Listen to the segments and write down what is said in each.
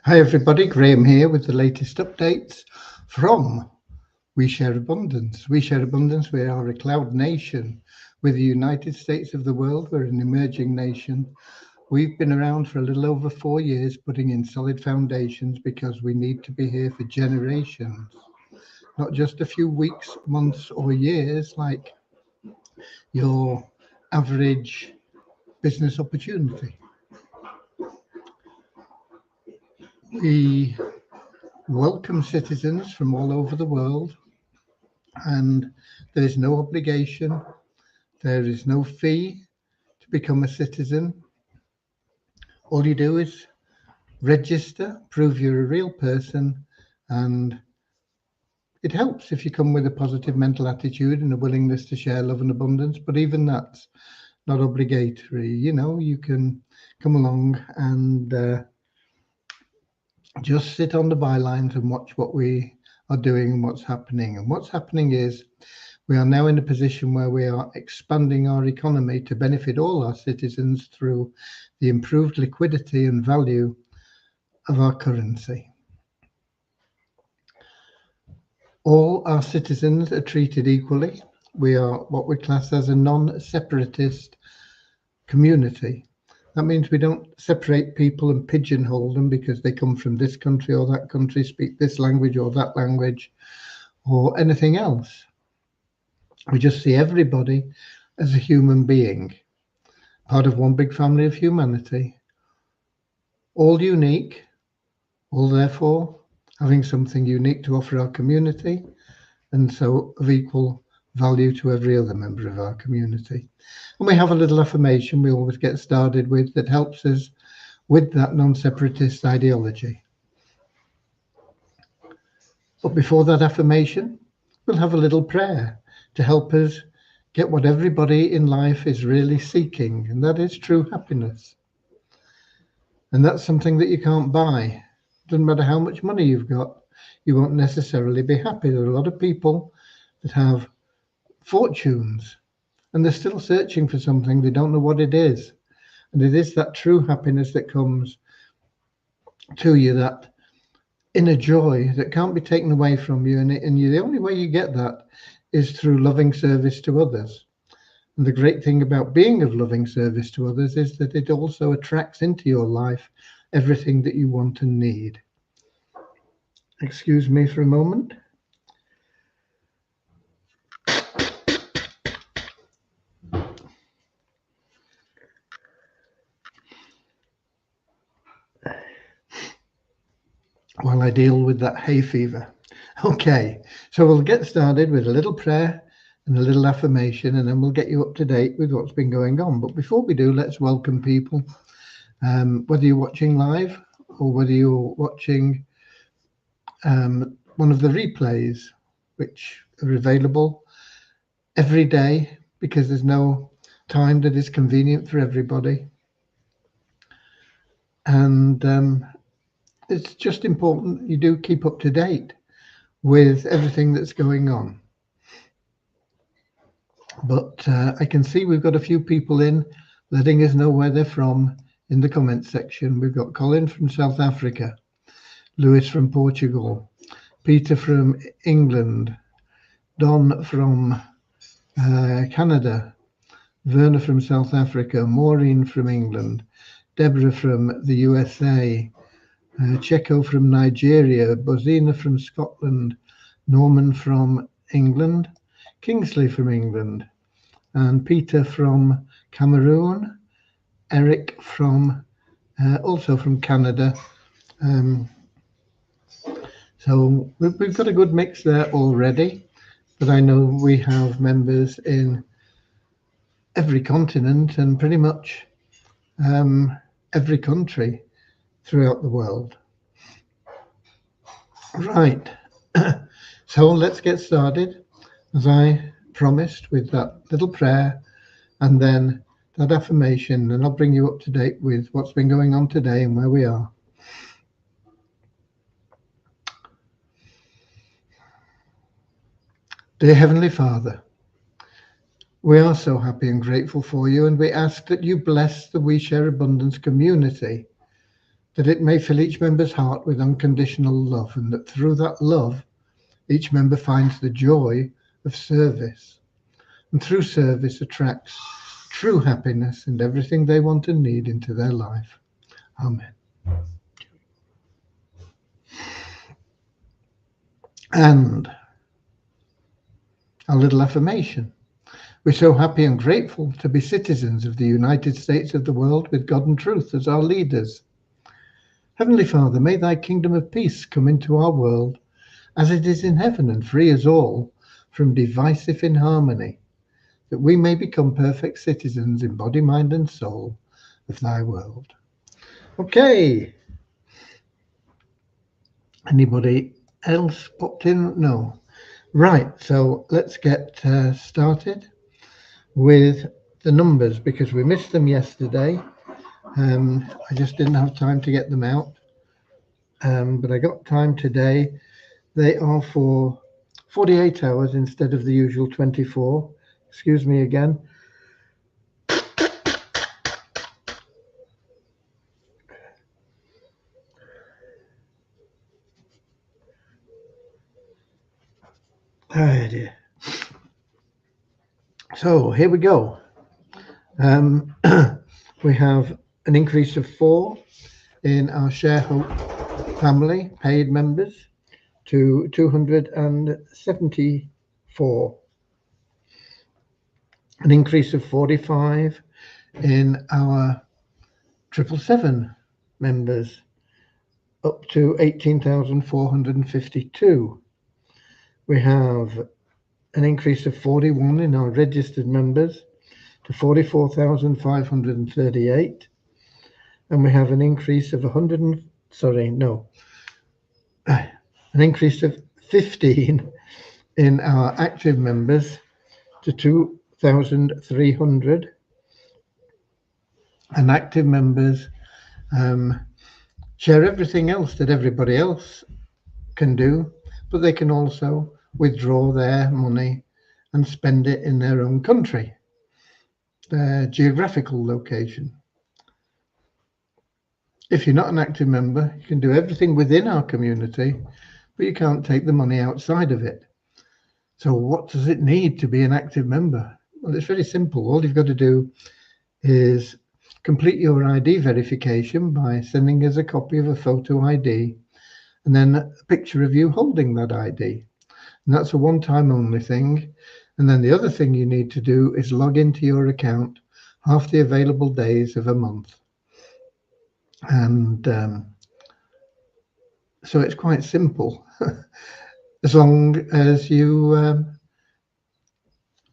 Hi everybody, Graham here with the latest updates from We Share Abundance. We Share Abundance, we are a cloud nation. We're the United States of the world, we're an emerging nation. We've been around for a little over 4 years, putting in solid foundations because we need to be here for generations. Not just a few weeks, months or years like your average business opportunity. We welcome citizens from all over the world, and there is no obligation, there is no fee to become a citizen. All you do is register, prove you're a real person, and it helps if you come with a positive mental attitude and a willingness to share love and abundance. But even that's not obligatory. You can come along and just sit on the bylines and watch what we are doing and what's happening. And what's happening is we are now in a position where we are expanding our economy to benefit all our citizens through the improved liquidity and value of our currency. All our citizens are treated equally. We are what we class as a non-separatist community. That means we don't separate people and pigeonhole them because they come from this country or that country, speak this language or that language, or anything else. We just see everybody as a human being, part of one big family of humanity, all unique, all therefore having something unique to offer our community, and so of equal value to every other member of our community. And we have a little affirmation we always get started with that helps us with that non-separatist ideology. But before that affirmation, we'll have a little prayer to help us get what everybody in life is really seeking, and that is true happiness. And that's something that you can't buy. Doesn't matter how much money you've got, you won't necessarily be happy. There are a lot of people that have fortunes and they're still searching for something. They don't know what it is. And it is that true happiness that comes to you, that inner joy that can't be taken away from you. And the only way you get that is through loving service to others. And the great thing about being of loving service to others is that it also attracts into your life everything that you want and need. Excuse me for a moment. While I deal with that hay fever. Okay, so we'll get started with a little prayer and a little affirmation, and then we'll get you up to date with what's been going on. But before we do, let's welcome people. Whether you're watching live or whether you're watching one of the replays, which are available every day because there's no time that is convenient for everybody. And it's just important you do keep up to date with everything that's going on. But I can see we've got a few people in letting us know where they're from in the comments section. We've got Colin from South Africa, Lewis from Portugal, Peter from England, Don from Canada, Werner from South Africa, Maureen from England, Deborah from the USA, Checo from Nigeria, Bozina from Scotland, Norman from England, Kingsley from England, and Peter from Cameroon, Eric from also from Canada. So we've got a good mix there already, but I know we have members in every continent and pretty much every country throughout the world. Right, so let's get started, as I promised, with that little prayer and then that affirmation, and I'll bring you up to date with what's been going on today and where we are. Dear Heavenly Father, we are so happy and grateful for you, and we ask that you bless the We Share Abundance community, that it may fill each member's heart with unconditional love, and that through that love, each member finds the joy of service, and through service attracts true happiness and everything they want and need into their life. Amen. And a little affirmation. We're so happy and grateful to be citizens of the United States of the world with God and truth as our leaders. Heavenly Father, may thy kingdom of peace come into our world as it is in heaven, and free us all from divisive inharmony, that we may become perfect citizens in body, mind and soul of thy world. Okay. Anybody else popped in? No. Right, so let's get started with the numbers, because we missed them yesterday. I just didn't have time to get them out, but I got time today. They are for 48 hours instead of the usual 24. Excuse me again. Oh dear. So here we go. We have an increase of 4 in our ShareHope family paid members to 274. An increase of 45 in our 777 members, up to 18,452. We have an increase of 41 in our registered members to 44,538. And we have an increase of an increase of 15 in our active members to 2,300. And active members share everything else that everybody else can do, but they can also withdraw their money and spend it in their own country, their geographical location. If you're not an active member, you can do everything within our community, but you can't take the money outside of it. So what does it need to be an active member? Well, it's very simple. All you've got to do is complete your ID verification by sending us a copy of a photo ID and then a picture of you holding that ID. And that's a one-time only thing. And then the other thing you need to do is log into your account half the available days of a month. And so it's quite simple. As long as you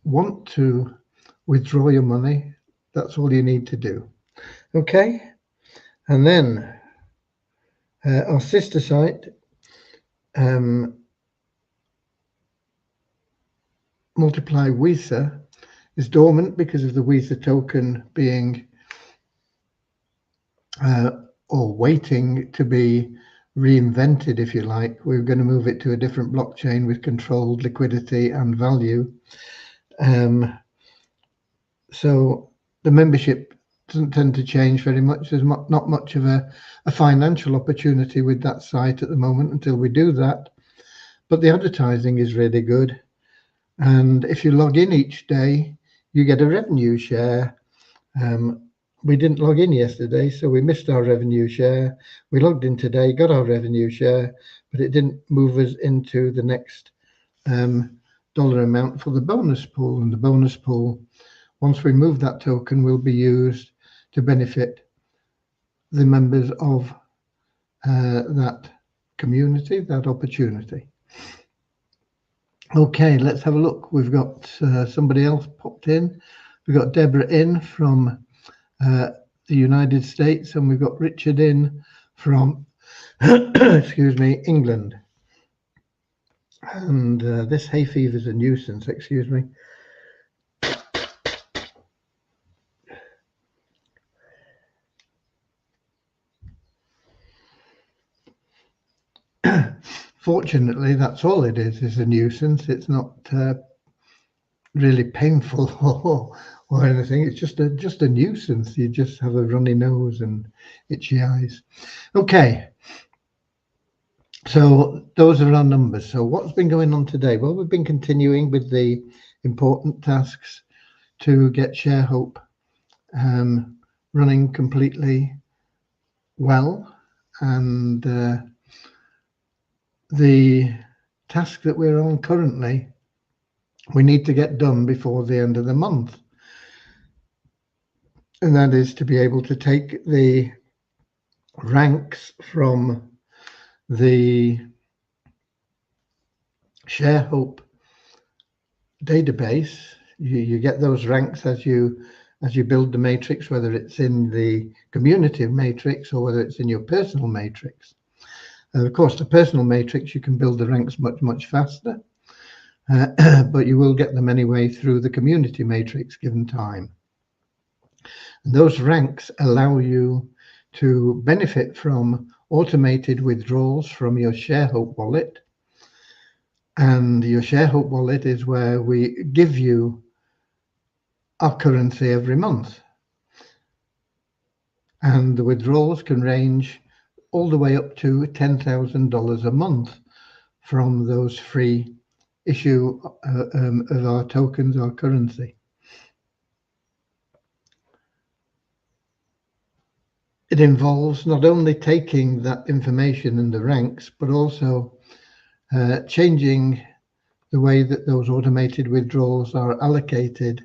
want to withdraw your money, that's all you need to do. Okay, and then our sister site, Multiply Visa, is dormant because of the Visa token being or waiting to be reinvented, if you like. We're going to move it to a different blockchain with controlled liquidity and value. So the membership doesn't tend to change very much. There's not much of a financial opportunity with that site at the moment until we do that. But the advertising is really good. And if you log in each day, you get a revenue share. We didn't log in yesterday, so we missed our revenue share. We logged in today, got our revenue share, but it didn't move us into the next dollar amount for the bonus pool. And the bonus pool, once we move that token, will be used to benefit the members of that community, that opportunity. Okay, let's have a look. We've got somebody else popped in. We've got Deborah in from the United States, and we've got Richard in from, excuse me, England. And this hay fever is a nuisance, excuse me. Fortunately, that's all it is a nuisance. It's not really painful or anything. It's just a nuisance. You just have a runny nose and itchy eyes. Okay. So those are our numbers. So what's been going on today? Well, we've been continuing with the important tasks to get ShareHope running completely well. And the task that we're on currently, we need to get done before the end of the month. And that is to be able to take the ranks from the ShareHope database. You get those ranks as you build the matrix, whether it's in the community matrix or whether it's in your personal matrix. And of course, the personal matrix, you can build the ranks much faster, but you will get them anyway through the community matrix given time. And those ranks allow you to benefit from automated withdrawals from your ShareHope wallet. And your ShareHope wallet is where we give you our currency every month. And the withdrawals can range all the way up to $10,000 a month from those free issue of our tokens, our currency. It involves not only taking that information in the ranks, but also changing the way that those automated withdrawals are allocated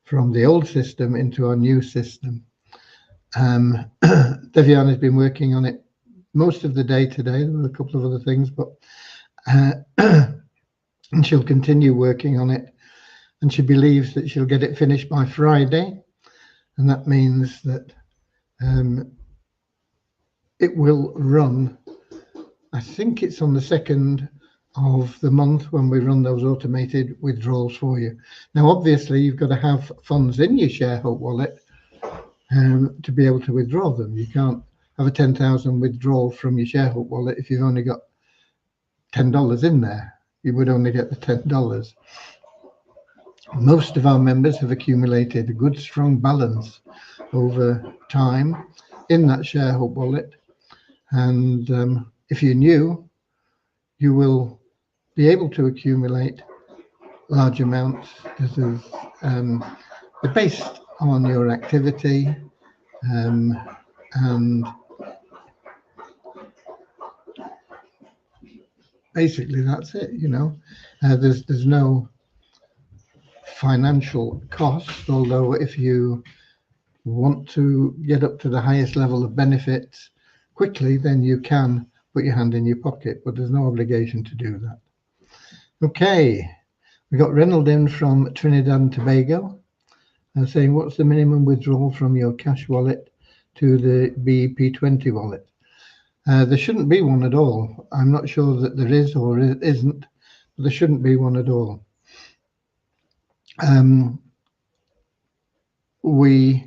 from the old system into our new system. Devian has been working on it most of the day today. There were a couple of other things, but and she'll continue working on it. And she believes that she'll get it finished by Friday. And that means that it will run, I think it's on the 2nd of the month when we run those automated withdrawals for you. Now, obviously, you've got to have funds in your ShareHope wallet to be able to withdraw them. You can't have a 10,000 withdrawal from your ShareHope wallet if you've only got $10 in there. You would only get the $10. Most of our members have accumulated a good, strong balance over time in that ShareHope wallet. And if you're new, you will be able to accumulate large amounts because they're based on your activity, and basically that's it. You know, there's no financial cost, although if you want to get up to the highest level of benefits quickly, then you can put your hand in your pocket, but there's no obligation to do that. Okay, we got Reynold in from Trinidad and Tobago saying, what's the minimum withdrawal from your cash wallet to the BEP20 wallet? There shouldn't be one at all. I'm not sure that there is or isn't, but there shouldn't be one at all. We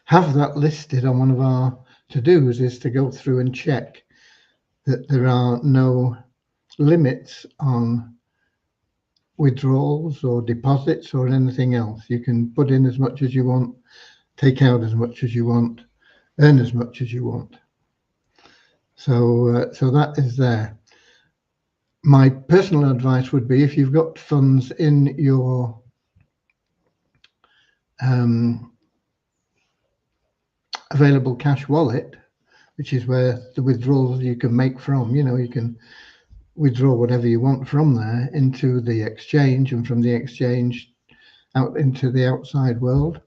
have that listed on one of our to-dos, is to go through and check that there are no limits on withdrawals or deposits or anything else. You can put in as much as you want, take out as much as you want, earn as much as you want. So that is there. My personal advice would be, if you've got funds in your available cash wallet, which is where the withdrawals you can make from, you know, you can withdraw whatever you want from there into the exchange, and from the exchange out into the outside world,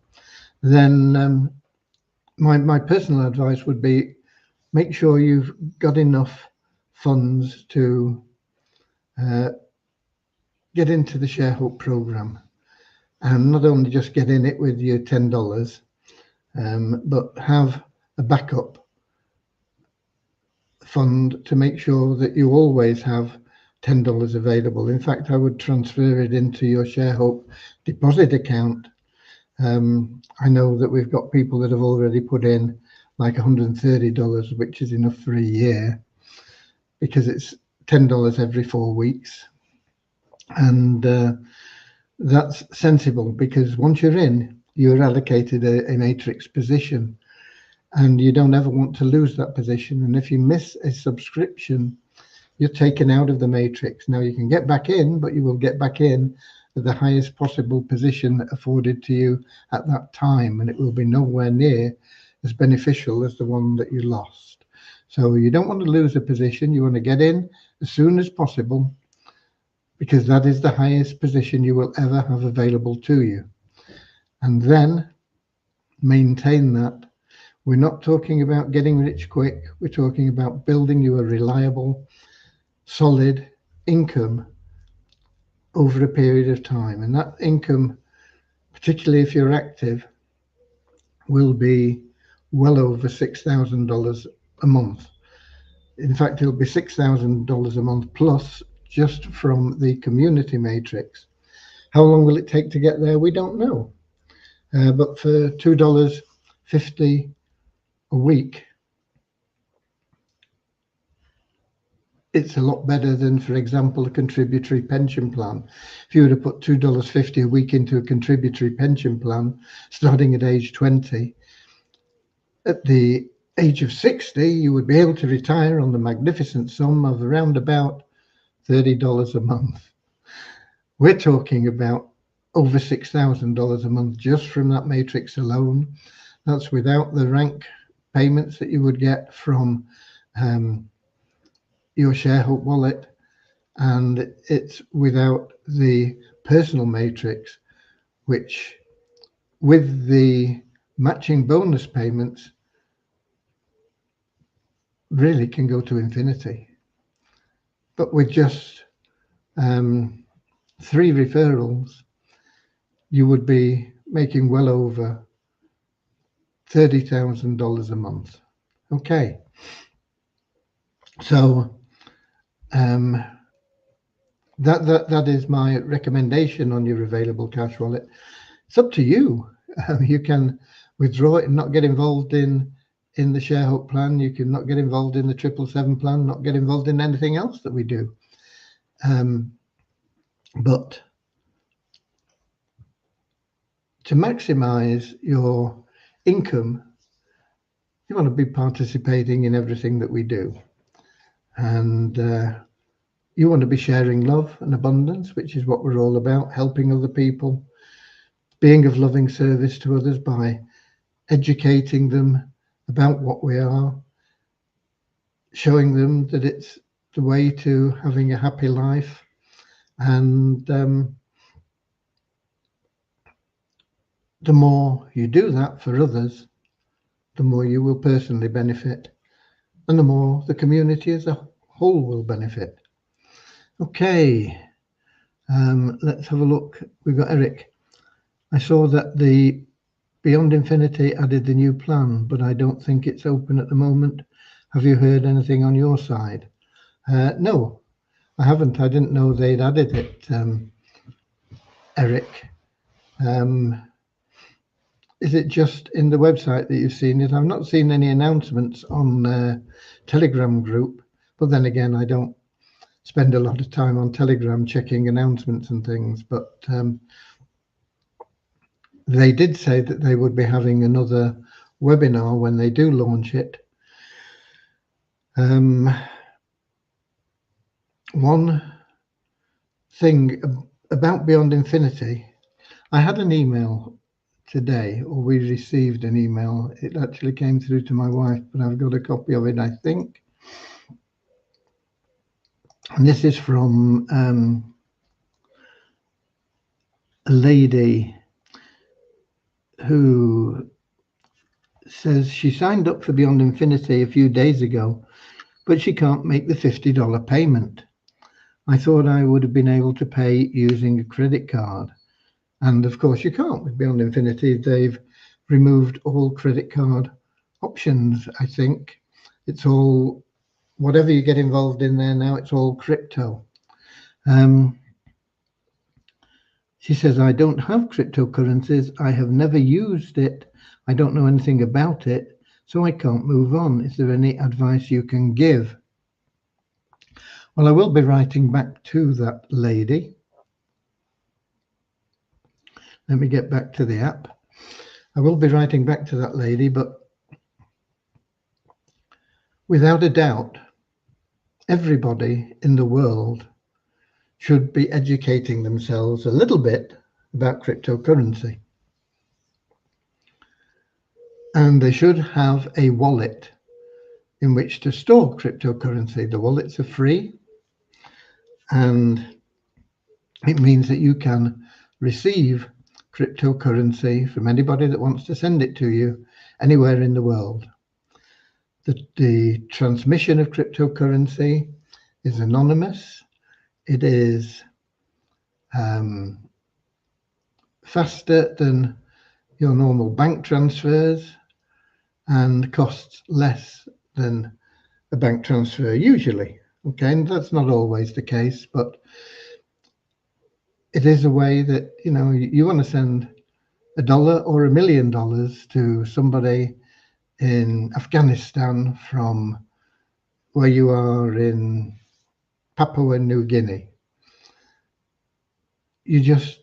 then my personal advice would be, make sure you've got enough funds to get into the ShareHope program, and not only just get in it with your $10, but have a backup fund to make sure that you always have $10 available. In fact, I would transfer it into your ShareHope deposit account. I know that we've got people that have already put in like $130, which is enough for a year, because it's $10 every 4 weeks. And that's sensible, because once you're in, you're allocated a matrix position, and you don't ever want to lose that position. And if you miss a subscription, you're taken out of the matrix. Now you can get back in, but you will get back in at the highest possible position afforded to you at that time, and it will be nowhere near as beneficial as the one that you lost. So you don't want to lose a position. You want to get in as soon as possible, because that is the highest position you will ever have available to you. And then maintain that. We're not talking about getting rich quick. We're talking about building you a reliable, solid income over a period of time. And that income, particularly if you're active, will be well over $6,000 a month. In fact, it'll be $6,000 a month plus just from the community matrix. How long will it take to get there? We don't know. But for $2.50 a week, it's a lot better than, for example, a contributory pension plan. If you were to put $2.50 a week into a contributory pension plan, starting at age 20, at the age of 60, you would be able to retire on the magnificent sum of around about $30 a month. We're talking about over $6,000 a month just from that matrix alone. That's without the rank payments that you would get from your ShareHope wallet, and it's without the personal matrix, which with the matching bonus payments really can go to infinity. But with just 3 referrals, you would be making well over $30,000 a month. Okay, so that is my recommendation on your available cash wallet. It's up to you. You can withdraw it and not get involved in the ShareHope plan. You can not get involved in the 777 plan, not get involved in anything else that we do. But to maximize your income, you want to be participating in everything that we do. And you want to be sharing love and abundance, which is what we're all about, helping other people, being of loving service to others by educating them about what we are, showing them that it's the way to having a happy life. And the more you do that for others, the more you will personally benefit, and the more the community as a whole will benefit. Okay, let's have a look. We've got Eric. I saw that the Beyond Infinity added the new plan, but I don't think it's open at the moment. Have you heard anything on your side? No, I haven't. I didn't know they'd added it, Eric. Is it just in the website that you've seen it? I've not seen any announcements on Telegram group, but then again, I don't spend a lot of time on Telegram checking announcements and things, but they did say that they would be having another webinar when they do launch it. One thing about Beyond Infinity, I had an email today, or we received an email. It actually came through to my wife, but I've got a copy of it, I think. And this is from a lady who says she signed up for Beyond Infinity a few days ago, but she can't make the $50 payment. I thought I would have been able to pay using a credit card. And of course you can't with Beyond Infinity. They've removed all credit card options, I think. It's all, whatever you get involved in there now, it's all crypto. She says, I don't have cryptocurrencies. I have never used it. I don't know anything about it, so I can't move on. Is there any advice you can give? Well, I will be writing back to that lady. Let me get back to the app. I will be writing back to that lady, but without a doubt, everybody in the world should be educating themselves a little bit about cryptocurrency. And they should have a wallet in which to store cryptocurrency. The wallets are free, and it means that you can receive cryptocurrency from anybody that wants to send it to you anywhere in the world. The transmission of cryptocurrency is anonymous. It is faster than your normal bank transfers and costs less than a bank transfer usually. Okay, and that's not always the case, but it is a way that, you know, you want to send $1 or $1 million to somebody in Afghanistan from where you are in Papua New Guinea. You just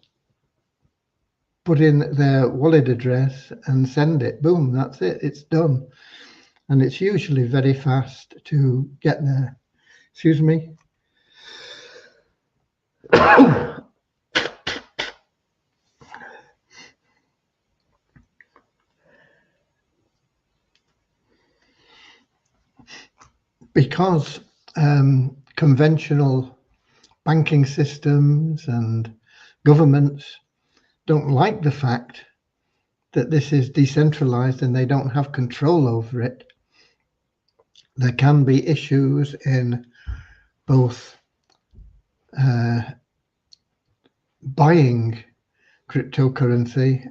put in their wallet address and send it. Boom, that's it. It's done. And it's usually very fast to get there. Excuse me. Because conventional banking systems and governments don't like the fact that this is decentralized and they don't have control over it, there can be issues in both buying cryptocurrency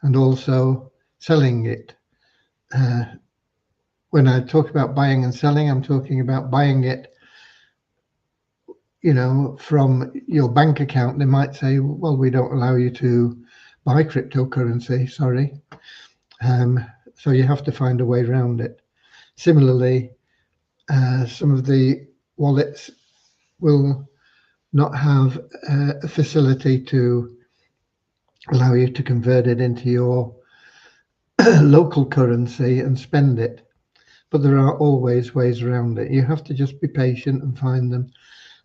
and also selling it. When I talk about buying and selling, I'm talking about buying it, you know, from your bank account. They might say, well, we don't allow you to buy cryptocurrency, sorry. So you have to find a way around it. Similarly, some of the wallets will not have a facility to allow you to convert it into your local currency and spend it. But there are always ways around it. You have to just be patient and find them.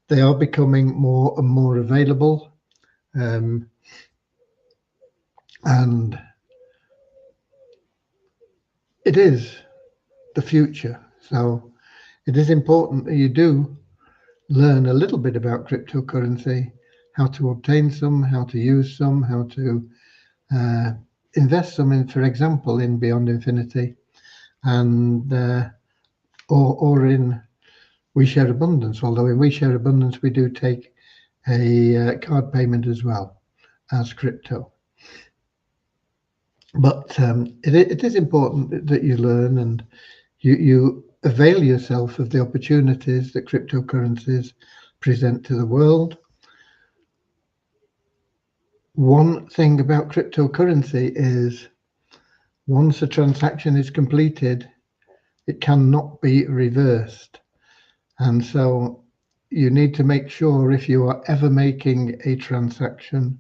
They are becoming more and more available. And it is the future. So it is important that you do learn a little bit about cryptocurrency, how to obtain some, how to use some, how to invest some in, for example, in Beyond Infinity, and or in We Share Abundance. Although in We Share Abundance we do take a card payment as well as crypto. But it is important that you learn and you avail yourself of the opportunities that cryptocurrencies present to the world. One thing about cryptocurrency is once a transaction is completed, it cannot be reversed. And so you need to make sure, if you are ever making a transaction,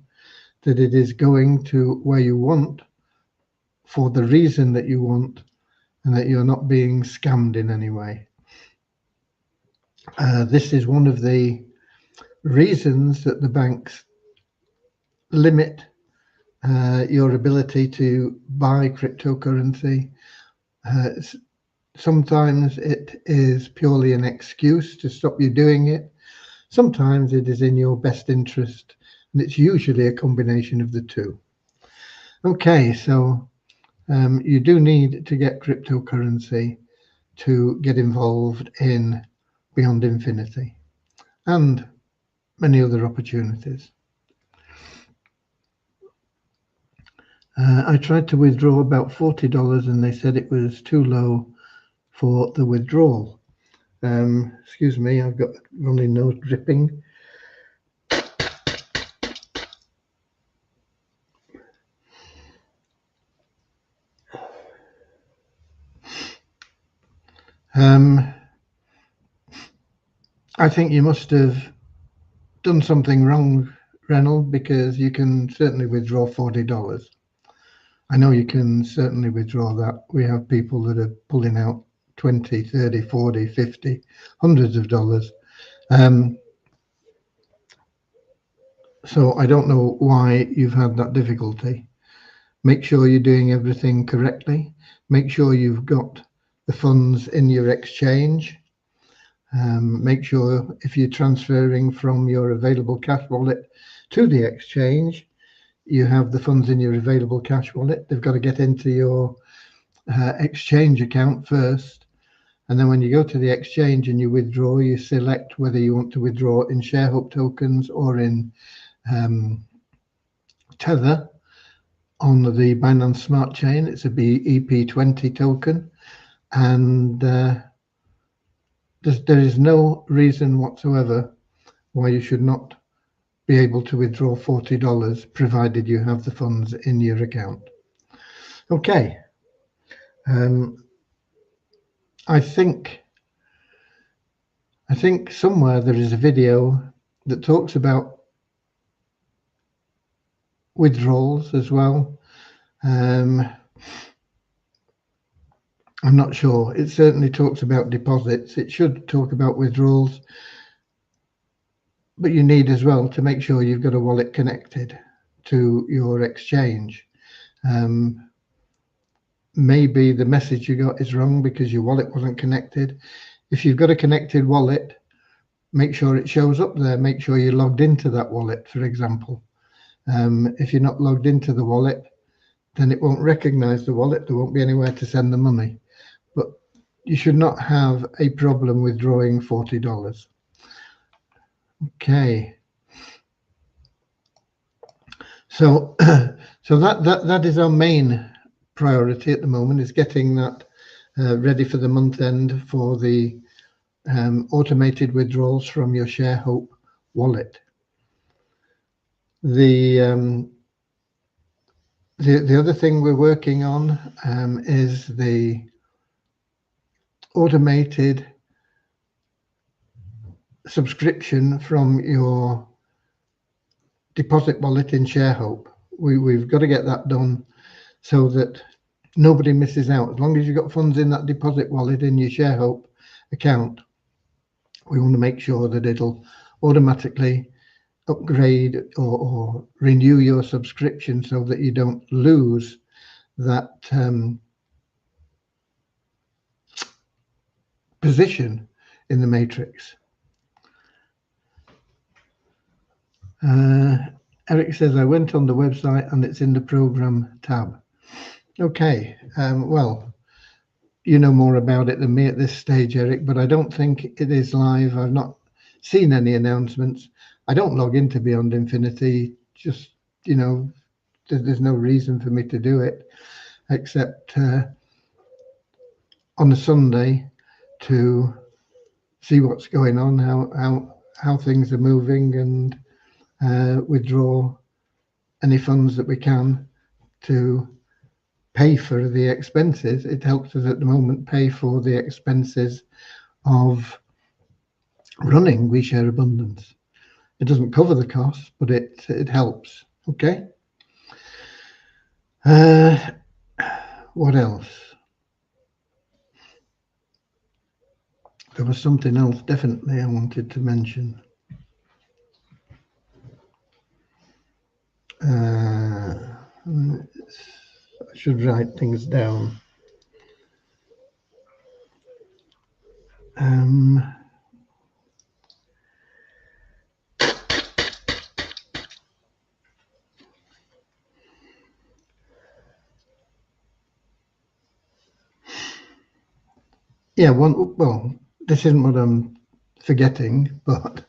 that it is going to where you want for the reason that you want, and that you're not being scammed in any way. This is one of the reasons that the banks limit your ability to buy cryptocurrency. Sometimes it is purely an excuse to stop you doing it. Sometimes it is in your best interest, and it's usually a combination of the two. Okay, so you do need to get cryptocurrency to get involved in Beyond Infinity and many other opportunities. I tried to withdraw about $40 and they said it was too low for the withdrawal. Excuse me, I've got running nose dripping. I think you must have done something wrong, Reynold, because you can certainly withdraw $40. I know you can certainly withdraw that. We have people that are pulling out 20, 30, 40, 50, hundreds of dollars. So I don't know why you've had that difficulty. Make sure you're doing everything correctly. Make sure you've got the funds in your exchange. Make sure if you're transferring from your available cash wallet to the exchange, you have the funds in your available cash wallet. They've got to get into your exchange account first. And then when you go to the exchange and you withdraw, you select whether you want to withdraw in ShareHope tokens or in Tether on the Binance Smart Chain. It's a BEP20 token. And there is no reason whatsoever why you should not be able to withdraw $40 provided you have the funds in your account. Okay. I think somewhere there is a video that talks about withdrawals as well. I'm not sure. It certainly talks about deposits. It should talk about withdrawals, but you need as well to make sure you've got a wallet connected to your exchange. Maybe the message you got is wrong because your wallet wasn't connected. If you've got a connected wallet, make sure it shows up there. Make sure you're logged into that wallet, for example. If you're not logged into the wallet, then it won't recognize the wallet. There won't be anywhere to send the money. But you should not have a problem withdrawing $40. Okay. So that is our main priority at the moment, is getting that ready for the month end for the automated withdrawals from your ShareHope wallet. The other thing we're working on is the automated subscription from your deposit wallet in ShareHope. We've got to get that done so that nobody misses out. As long as you've got funds in that deposit wallet in your ShareHope account, we want to make sure that it'll automatically upgrade or renew your subscription so that you don't lose that position in the matrix. Eric says, I went on the website and it's in the program tab. Okay, well, you know more about it than me at this stage, Eric, but I don't think it is live. I've not seen any announcements. I don't log into Beyond Infinity. Just, you know, there's no reason for me to do it except on a Sunday to see what's going on, how things are moving, and withdraw any funds that we can to pay for the expenses. It helps us at the moment pay for the expenses of running We Share Abundance. It doesn't cover the costs, but it helps. Okay. What else? There was something else definitely I wanted to mention. I should write things down. Yeah, well, this isn't what I'm forgetting, but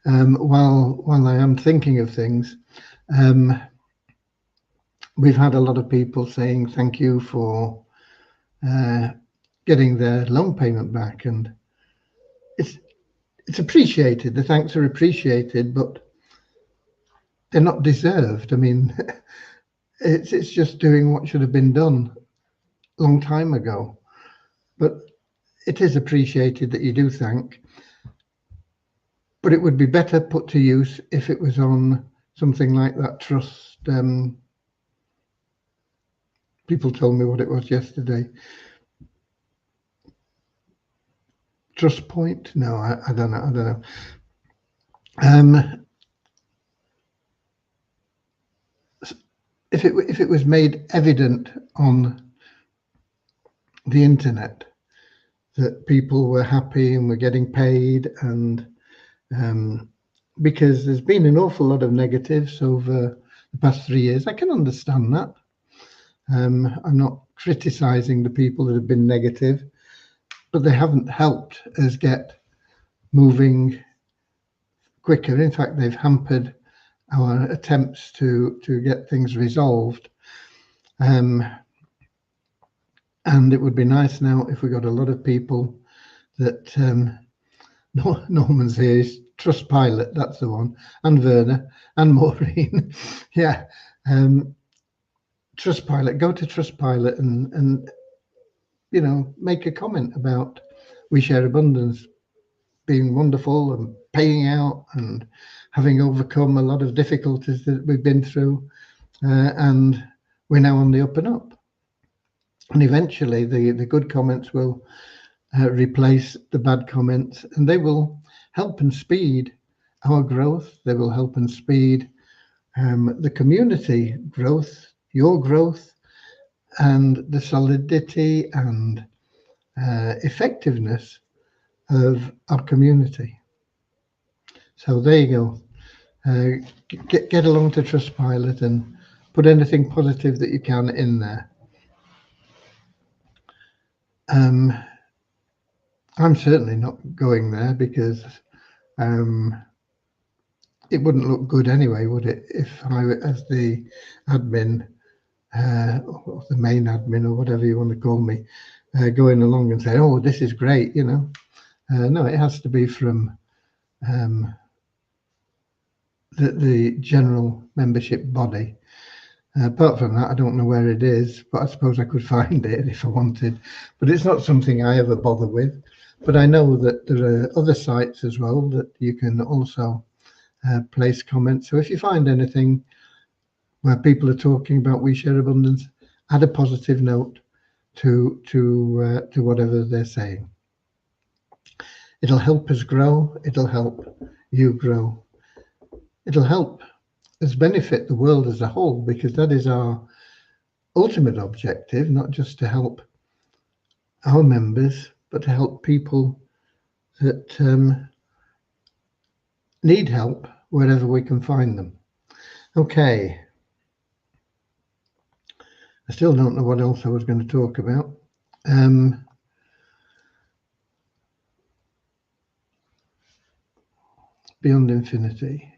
while I am thinking of things, we've had a lot of people saying thank you for getting their loan payment back, and it's appreciated. The thanks are appreciated, but they're not deserved. I mean, it's just doing what should have been done a long time ago, but it is appreciated that you do thank. But it would be better put to use if it was on something like that trust People told me what it was yesterday. Trust Point? No, I don't know. I don't know. If it was made evident on the internet that people were happy and were getting paid, and because there's been an awful lot of negatives over the past 3 years, I can understand that. I'm not criticizing the people that have been negative, but they haven't helped us get moving quicker. In fact, they've hampered our attempts to get things resolved. And it would be nice now if we got a lot of people that Norman's here is Trustpilot, that's the one, and Werner and Maureen. Yeah. Trustpilot, go to Trustpilot and make a comment about We Share Abundance being wonderful and paying out and having overcome a lot of difficulties that we've been through, and we're now on the up and up. And eventually the good comments will replace the bad comments, and they will help and speed our growth. They will help and speed the community growth, your growth, and the solidity and effectiveness of our community. So there you go. Get along to Trustpilot and put anything positive that you can in there. I'm certainly not going there because it wouldn't look good anyway, would it? If I, as the admin, or the main admin, or whatever you want to call me, going along and say, "Oh, this is great," No, it has to be from the general membership body. Apart from that, I don't know where it is, but I suppose I could find it if I wanted. But it's not something I ever bother with. But I know that there are other sites as well that you can also place comments. So if you find anything where people are talking about We Share Abundance, add a positive note to whatever they're saying. It'll help us grow. It'll help you grow. It'll help us benefit the world as a whole, because that is our ultimate objective, not just to help our members, but to help people that need help wherever we can find them. Okay. I still don't know what else I was going to talk about. Beyond Infinity.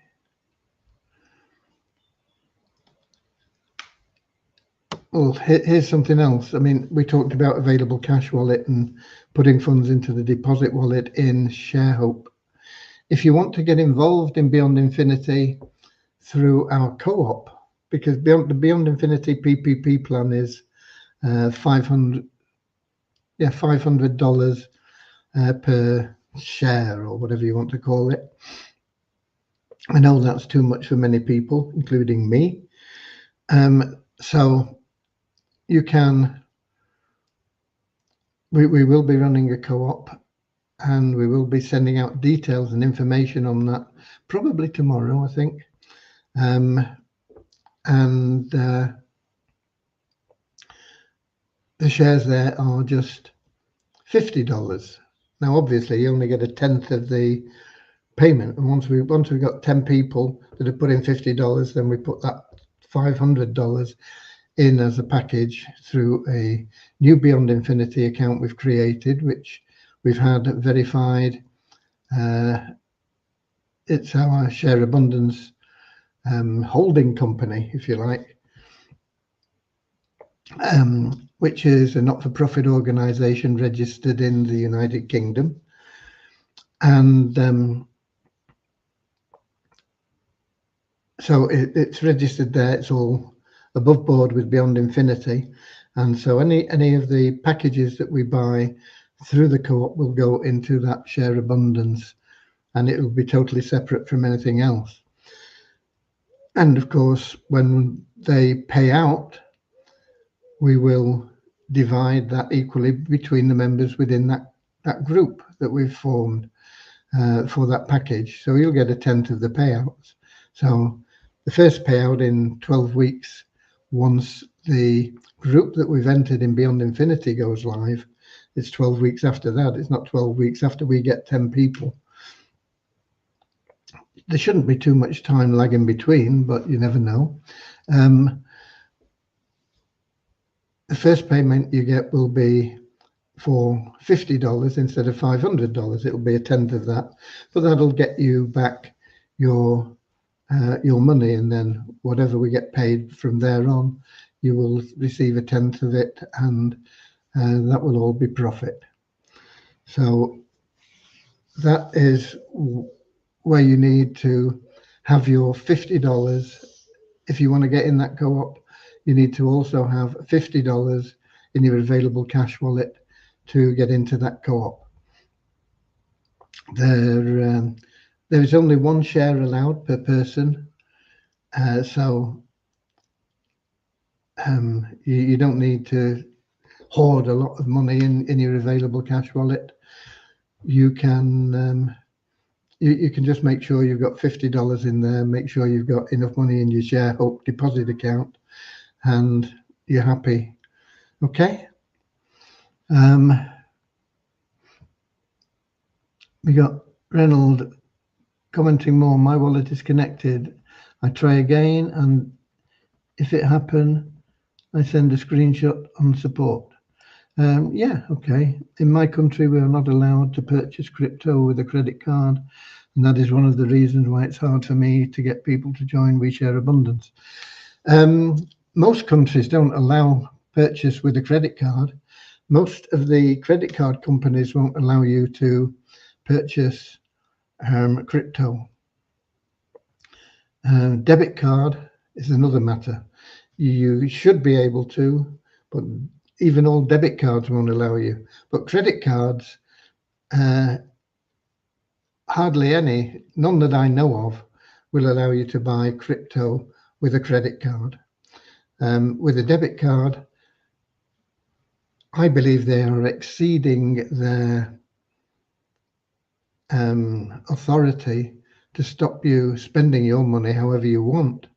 Well, here's something else. I mean, we talked about Available Cash Wallet and putting funds into the deposit wallet in ShareHope. If you want to get involved in Beyond Infinity through our co-op, because the Beyond Infinity PPP plan is $500 per share, or whatever you want to call it. I know that's too much for many people, including me. So you can, we will be running a co-op, and we will be sending out details and information on that probably tomorrow, I think. The shares there are just $50. Now, obviously, you only get a tenth of the payment, and once we've got 10 people that have put in $50, then we put that $500 in as a package through a new Beyond Infinity account we've created, which we've had verified. It's our Share Abundance holding company, if you like, which is a not-for-profit organization registered in the United Kingdom. And so it's registered there. It's all above board with Beyond Infinity. And so any of the packages that we buy through the co-op will go into that Share Abundance, and it will be totally separate from anything else. And of course, when they pay out, we will divide that equally between the members within that group that we've formed for that package. So you'll get a tenth of the payouts. So the first payout in 12 weeks, once the group that we've entered in Beyond Infinity goes live, it's 12 weeks after that. It's not 12 weeks after we get 10 people. There shouldn't be too much time lag in between, but you never know. The first payment you get will be for $50 instead of $500. It'll be a tenth of that, but that'll get you back your money, and then whatever we get paid from there on, you will receive a tenth of it, and that will all be profit. So that is where you need to have your $50. If you want to get in that co-op, you need to also have $50 in your available cash wallet to get into that co-op. There is only one share allowed per person, so you don't need to hoard a lot of money in your available cash wallet. You can you can just make sure you've got $50 in there, make sure you've got enough money in your Share Hope deposit account, and you're happy. Okay. We got Reynold commenting more. My wallet is connected. I try again, and if it happens, I send a screenshot on support. Yeah, okay. In my country, we are not allowed to purchase crypto with a credit card, and that is one of the reasons why it's hard for me to get people to join We Share Abundance. Most countries don't allow purchase with a credit card. Most of the credit card companies won't allow you to purchase crypto. Debit card is another matter. You should be able to, but even all debit cards won't allow you. But credit cards, hardly any, none that I know of, will allow you to buy crypto with a credit card. With a debit card, I believe they are exceeding their authority to stop you spending your money however you want.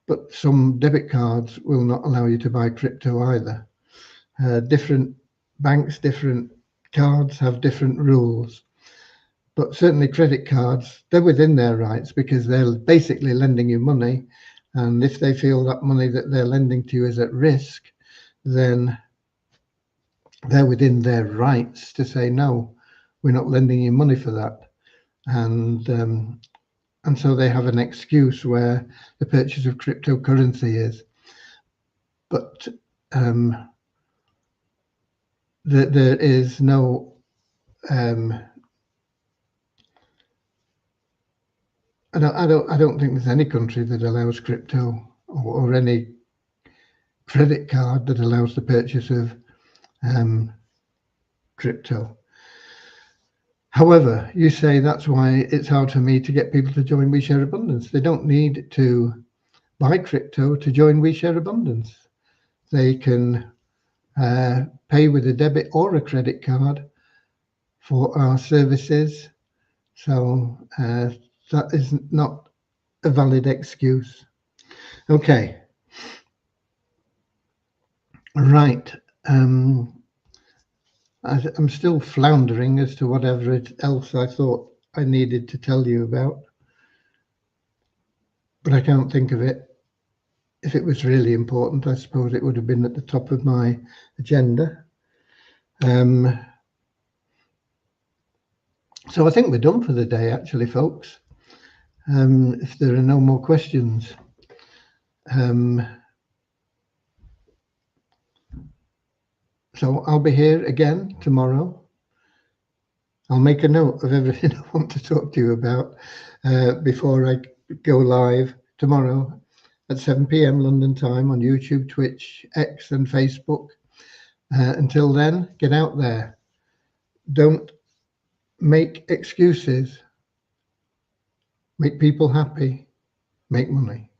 But some debit cards will not allow you to buy crypto either. Different banks, different cards have different rules. But certainly credit cards, they're within their rights because they're basically lending you money. And if they feel that money that they're lending to you is at risk, then they're within their rights to say, no, we're not lending you money for that. And so they have an excuse where the purchase of cryptocurrency is. But there is no I don't think there's any country that allows crypto or any credit card that allows the purchase of crypto. However, you say that's why it's hard for me to get people to join We Share Abundance. They don't need to buy crypto to join We Share Abundance. They can pay with a debit or a credit card for our services. So that is not a valid excuse. Okay. Right. I'm still floundering as to whatever else I thought I needed to tell you about, but I can't think of it. If it was really important, I suppose it would have been at the top of my agenda. So I think we're done for the day, actually, folks. If there are no more questions. So I'll be here again tomorrow. I'll make a note of everything I want to talk to you about before I go live tomorrow at 7 p.m. London time on YouTube, Twitch, X and Facebook. Until then, get out there. Don't make excuses. Make people happy. Make money.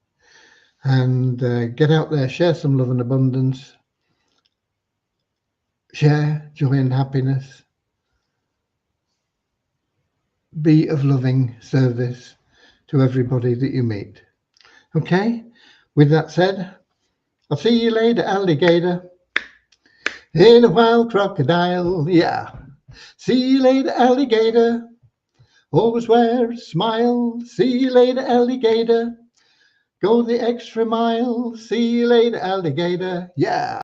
And get out there, share some love and abundance. Share joy and happiness. Be of loving service to everybody that you meet. Okay? With that said, I'll see you later, alligator. In a wild crocodile, yeah. See you later, alligator. Always wear a smile. See you later, alligator. Go the extra mile. See you later, alligator. Yeah.